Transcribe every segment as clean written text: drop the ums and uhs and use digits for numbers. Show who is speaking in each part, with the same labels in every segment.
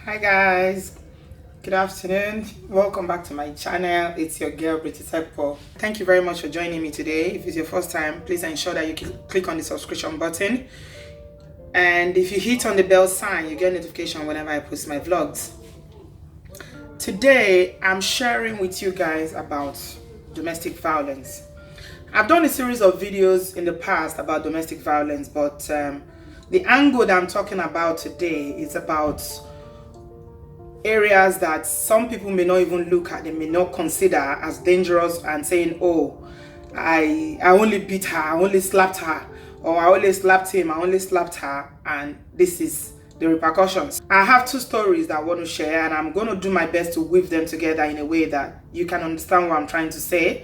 Speaker 1: Hi guys, good afternoon. Welcome back to my channel. It's your girl Pretty Paul. Thank you very much for joining me today. If it's your first time, please ensure that you click on the subscription button, and if you hit on the bell sign, you get notification whenever I post my vlogs. Today I'm sharing with you guys about domestic violence. I've done a series of videos in the past about domestic violence, but the angle that I'm talking about today is about areas that some people may not even look at, they may not consider as dangerous, and saying, oh, I only beat her, I only slapped her, or I only slapped him, I only slapped her, and this is the repercussions. I have two stories that I want to share, and I'm going to do my best to weave them together in a way that you can understand what I'm trying to say,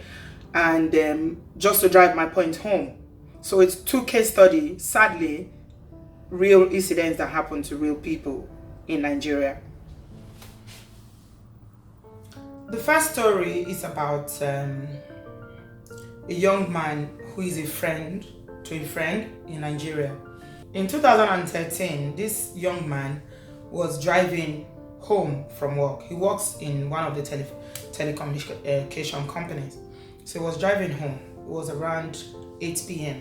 Speaker 1: and just to drive my point home. So it's two case studies, sadly, real incidents that happen to real people in Nigeria. The first story is about a young man who is a friend to a friend in Nigeria. In 2013, this young man was driving home from work. He works in one of the telecommunication companies. So he was driving home. It was around 8 p.m.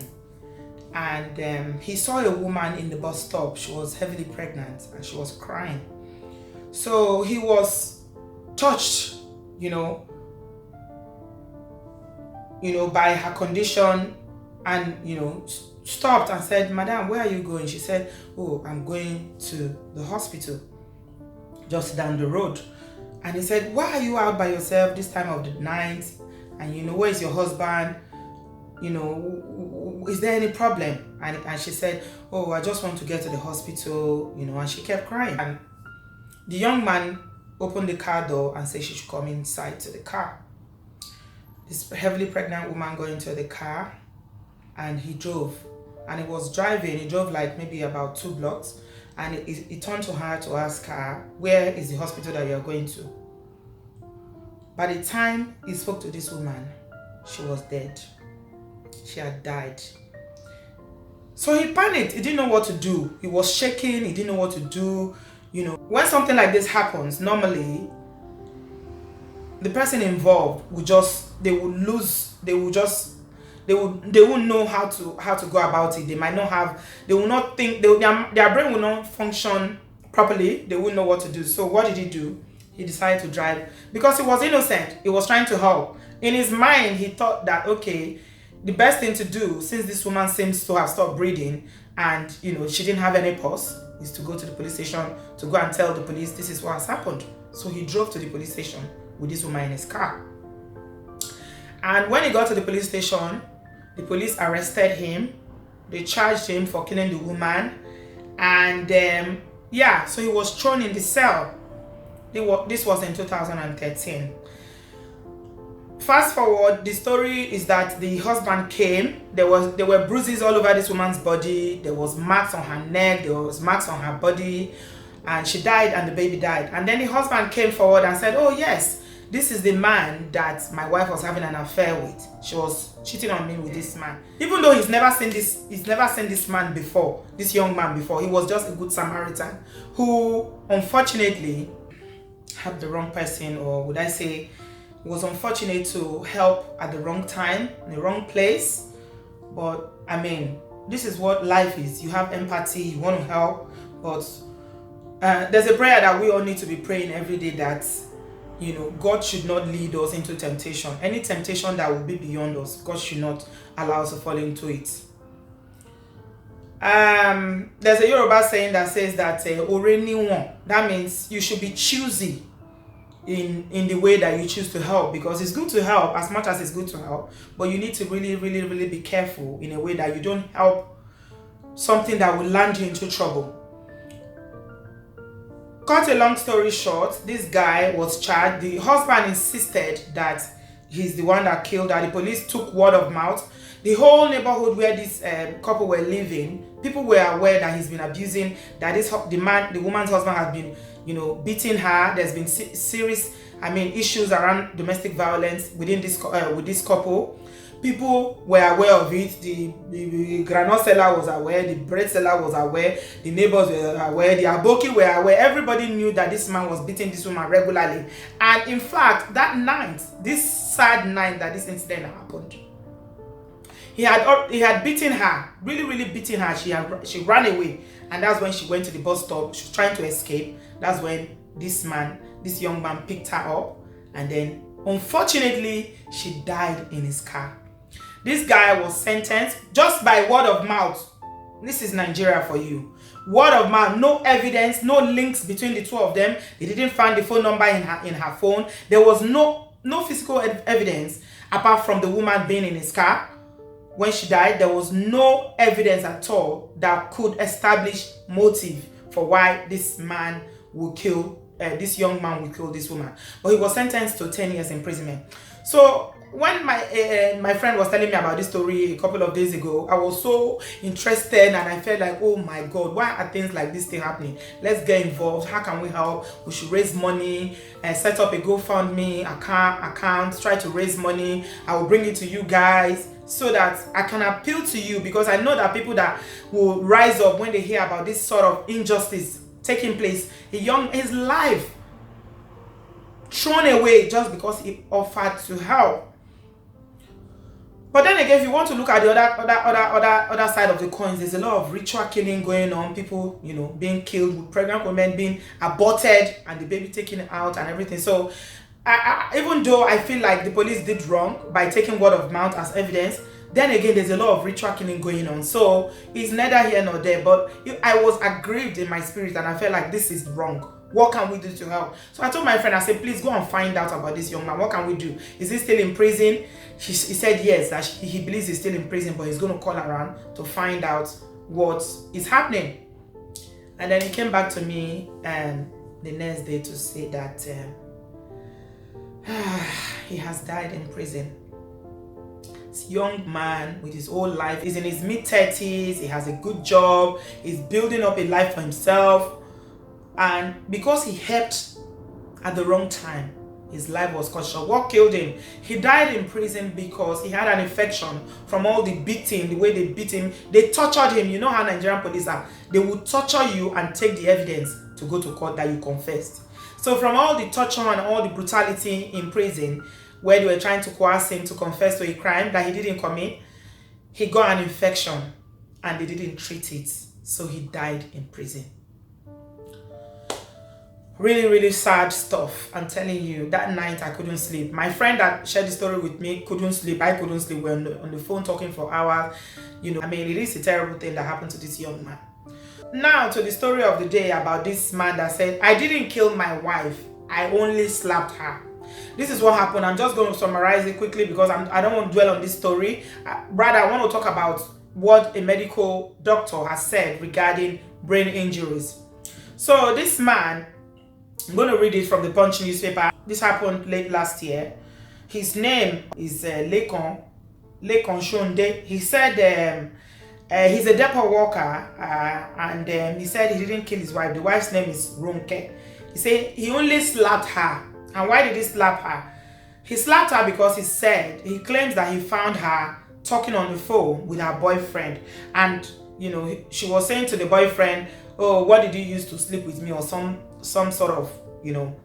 Speaker 1: And he saw a woman in the bus stop. She was heavily pregnant and she was crying. So he was touched, by her condition, and stopped and said, "Madam, where are you going?" She said, "Oh, I'm going to the hospital just down the road." And he said, "Why are you out by yourself this time of the night? And where is your husband? Is there any problem?" And she said, "Oh, I just want to get to the hospital," and she kept crying. And the young man opened the car door and said she should come inside to the car. This heavily pregnant woman got into the car and he drove. And he was driving, he drove like maybe about 2 blocks, and he turned to her to ask her, "Where is the hospital that you are going to?" By the time he spoke to this woman, she was dead. She had died. So he panicked. He didn't know what to do. He was shaking. He didn't know what to do. When something like this happens, normally the person involved would wouldn't know how to go about it. They might not have, they will not think, their brain will not function properly. They wouldn't know what to do. So what did he do? He decided to drive because he was innocent. He was trying to help. In his mind, he thought that, okay, the best thing to do, since this woman seems to have stopped breathing and she didn't have any pulse, is to go to the police station, to go and tell the police this is what has happened. So he drove to the police station with this woman in his car. And when he got to the police station, the police arrested him. They charged him for killing the woman. And so he was thrown in the cell. This was in 2013. Fast forward, the story is that the husband came. There were bruises all over this woman's body. There was marks on her neck. There was marks on her body. And she died and the baby died. And then the husband came forward and said, "Oh yes, this is the man that my wife was having an affair with. She was cheating on me with this man." Even though he's never seen this man before, this young man before. He was just a good Samaritan who unfortunately had the wrong person, or would I say, was unfortunate to help at the wrong time, in the wrong place. But this is what life is. You have empathy, you want to help, but there's a prayer that we all need to be praying every day, that God should not lead us into temptation. Any temptation that will be beyond us, God should not allow us to fall into it. There's a Yoruba saying that says that "Ore niwon." That means you should be choosy in the way that you choose to help, because it's good to help as much as it's good to help, but you need to really, really, really be careful in a way that you don't help something that will land you into trouble. Cut a long story short, this guy was charged. The husband insisted that he's the one that killed her. The police took word of mouth. The whole neighborhood where this couple were living, people were aware that he's been abusing, that the woman's husband has been beating her. There's been serious issues around domestic violence with this couple. People were aware of it. The granola seller was aware, the bread seller was aware, the neighbors were aware, the aboki were aware. Everybody knew that this man was beating this woman regularly. And in fact, that night, this sad night that this incident happened, he had beaten her, really beaten her. She ran away, and that's when she went to the bus stop. She was trying to escape. That's when this young man picked her up, and then unfortunately she died in his car. This guy was sentenced just by word of mouth. This is Nigeria for you. Word of mouth, no evidence, no links between the two of them. They didn't find the phone number in her phone. There was no physical evidence apart from the woman being in his car. When she died, there was no evidence at all that could establish motive for why this man would kill, this young man would kill this woman. But he was sentenced to 10 years imprisonment. So when my friend was telling me about this story a couple of days ago, I was so interested and I felt like, oh my God, why are things like this still happening? Let's get involved. How can we help? We should raise money and set up a GoFundMe account, try to raise money. I will bring it to you guys so that I can appeal to you, because I know that people that will rise up when they hear about this sort of injustice taking place, his life thrown away just because he offered to help. But then again, if you want to look at the other side of the coins, there's a lot of ritual killing going on. People, being killed, with pregnant women being aborted and the baby taken out and everything. So even though I feel like the police did wrong by taking word of mouth as evidence, then again, there's a lot of ritual killing going on. So it's neither here nor there. But I was aggrieved in my spirit and I felt like this is wrong. What can we do to help? So I told my friend, I said, please go and find out about this young man. What can we do? Is he still in prison? He said yes, that he believes he's still in prison, but he's going to call around to find out what is happening. And then he came back to me the next day to say that he has died in prison. This young man with his whole life, he's in his mid-30s, he has a good job, he's building up a life for himself. And because he helped at the wrong time, his life was cut short. What killed him? He died in prison because he had an infection from all the beating, the way they beat him. They tortured him. You know how Nigerian police are. They would torture you and take the evidence to go to court that you confessed. So from all the torture and all the brutality in prison, where they were trying to coerce him to confess to a crime that he didn't commit, he got an infection and they didn't treat it. So he died in prison. Really sad stuff. I'm telling you, that night I couldn't sleep. My friend that shared the story with me couldn't sleep. I couldn't sleep. We were on the phone talking for hours. It is a terrible thing that happened to this young man. Now to the story of the day about this man that said, I didn't kill my wife, I only slapped her. This is what happened. I'm just going to summarize it quickly because I don't want to dwell on this story. Rather, I want to talk about what a medical doctor has said regarding brain injuries. So this man, I'm going to read it from the Punch newspaper. This happened late last year. His name is Lekon Shonde. He said he's a depot worker and he said he didn't kill his wife. The wife's name is Ronke. He said he only slapped her. And why did he slap her? He slapped her because he claims that he found her talking on the phone with her boyfriend. And, she was saying to the boyfriend, oh, what did you use to sleep with me, or some sort of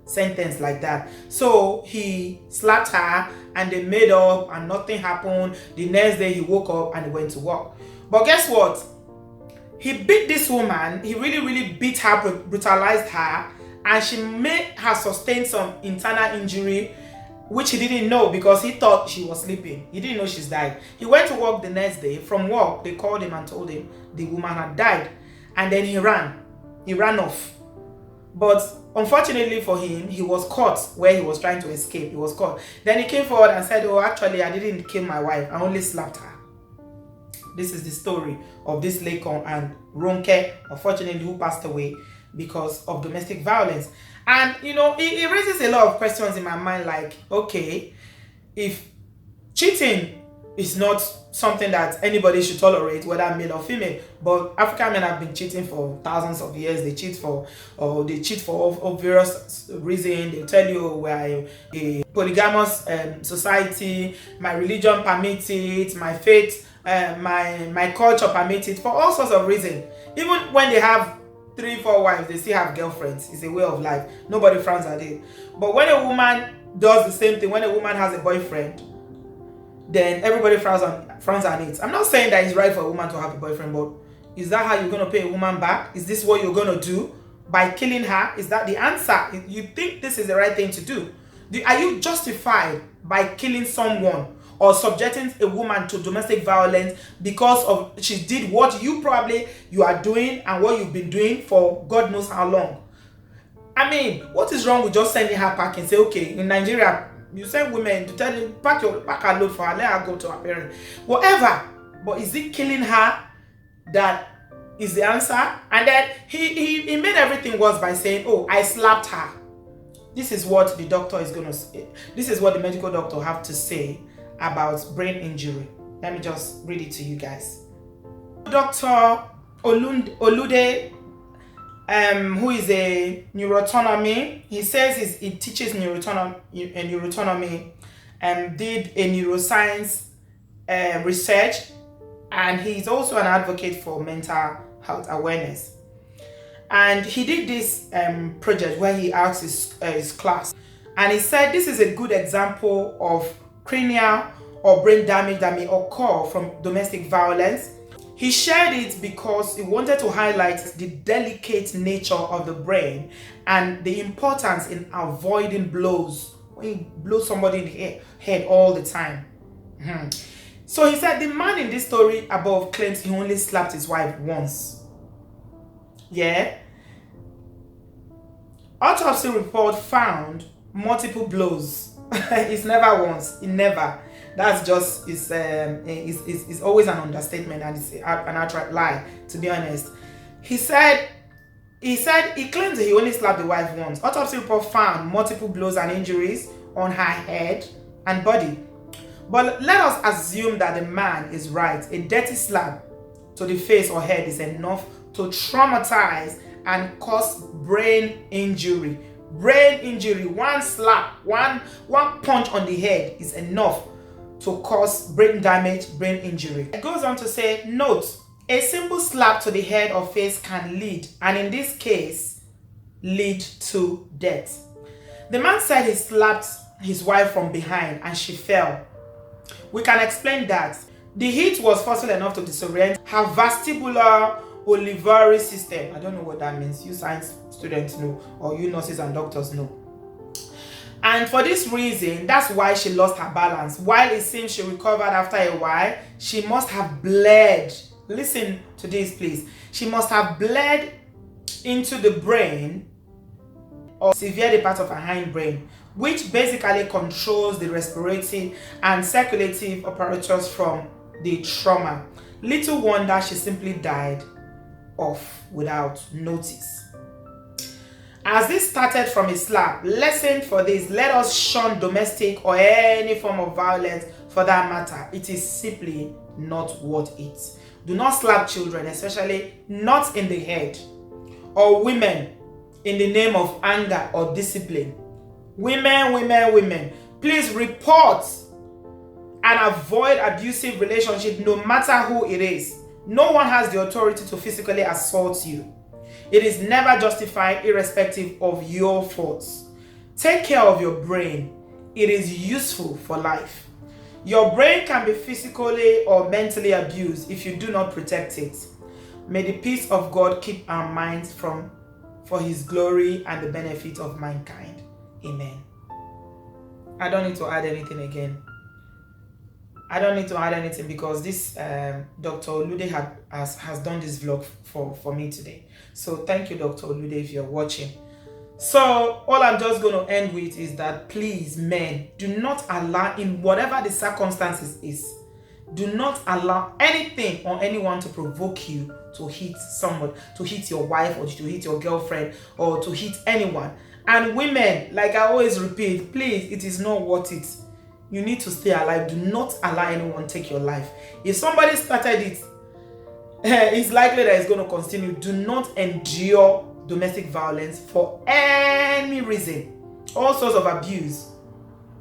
Speaker 1: sentence like that. So he slapped her and they made up and nothing happened. The next day he woke up and he went to work. But guess what? He beat this woman. He really beat her, brutalized her, and she made her sustain some internal injury, which he didn't know because he thought she was sleeping. He didn't know she's died. He went to work the next day. From work, they called him and told him the woman had died. And then he ran. He ran off. But unfortunately for him, he was caught where he was trying to escape. He was caught. Then he came forward and said, oh, actually, I didn't kill my wife. I only slapped her. This is the story of this Lekon and Ronke, unfortunately, who passed away because of domestic violence. And, it raises a lot of questions in my mind, like, okay, if cheating it's not something that anybody should tolerate, whether male or female. But African men have been cheating for thousands of years. They cheat for various reasons. They'll tell you, we're a polygamous society, my religion permits it, my faith, my culture permits it, for all sorts of reasons. Even when they have 3-4 wives, they still have girlfriends. It's a way of life. Nobody frowns at it. But when a woman does the same thing, when a woman has a boyfriend, then everybody frowns on it. I'm not saying that it's right for a woman to have a boyfriend, but is that how you're going to pay a woman back? Is this what you're going to do by killing her? Is that the answer? You think this is the right thing to do? Are you justified by killing someone or subjecting a woman to domestic violence because of she did what you are doing and what you've been doing for God knows how long? I mean, what is wrong with just sending her back and say, okay, in Nigeria, you send women to tell them, pack her load for her, let her go to her parents, whatever. But is it killing her that is the answer? And then he made everything worse by saying, oh, I slapped her. This is what the doctor is going to say. This is what the medical doctor have to say about brain injury. Let me just read it to you guys. Dr. Olude, who is a neuroanatomy, he says he teaches neuroanatomy, did a neuroscience research, and he's also an advocate for mental health awareness. And he did this project where he asked his class, and he said this is a good example of cranial or brain damage that may occur from domestic violence. He shared it because he wanted to highlight the delicate nature of the brain and the importance in avoiding blows. When you blow somebody in the head all the time. So he said the man in this story above claims he only slapped his wife once. Yeah. Autopsy report found multiple blows. It's never once. It never. That's just is always an understatement, and it's an outright lie, to be honest. He claims that he only slapped the wife once. Autopsy report found multiple blows and injuries on her head and body. But let us assume that the man is right. A dirty slap to the face or head is enough to traumatize and cause brain injury. Brain injury, one slap, one punch on the head is enough to cause brain damage, brain injury. It goes on to say, note, a simple slap to the head or face can lead, and in this case, lead to death. The man said he slapped his wife from behind and she fell. We can explain that. The hit was forceful enough to disorient her vestibular olivary system. I don't know what that means. You science students know, or you nurses and doctors know. And for this reason, that's why she lost her balance. While it seems she recovered after a while, she must have bled. Listen to this, please. She must have bled into the brain or severed part of her hindbrain, which basically controls the respiratory and circulative apparatus from the trauma. Little wonder she simply died off without notice. As this started from a slap, lesson for this, let us shun domestic or any form of violence for that matter. It is simply not worth it. Do not slap children, especially not in the head, or women in the name of anger or discipline. Women, please report and avoid abusive relationship no matter who it is. No one has the authority to physically assault you. It is never justified irrespective of your faults. Take care of your brain. It is useful for life. Your brain can be physically or mentally abused if you do not protect it. May the peace of God keep our minds for His glory and the benefit of mankind. Amen. I don't need to add anything again. I don't need to add anything because this Dr. Olude has done this vlog for me today. So thank you, Dr. Olude, if you're watching. So all I'm just going to end with is that please, men, do not allow, in whatever the circumstances is, do not allow anything or anyone to provoke you to hit someone, to hit your wife or to hit your girlfriend or to hit anyone. And women, like I always repeat, please, it is not worth it. You need to stay alive. Do not allow anyone take your life. If somebody started it, it's likely that it's going to continue. Do not endure domestic violence for any reason. All sorts of abuse.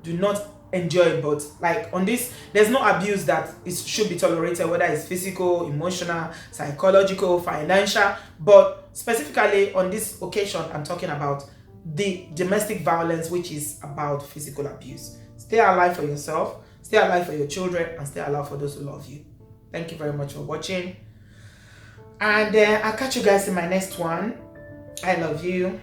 Speaker 1: Do not enjoy it. But like on this, there's no abuse that should be tolerated, whether it's physical, emotional, psychological, financial. But specifically on this occasion, I'm talking about the domestic violence, which is about physical abuse. Stay alive for yourself, stay alive for your children, and stay alive for those who love you. Thank you very much for watching. And I'll catch you guys in my next one. I love you.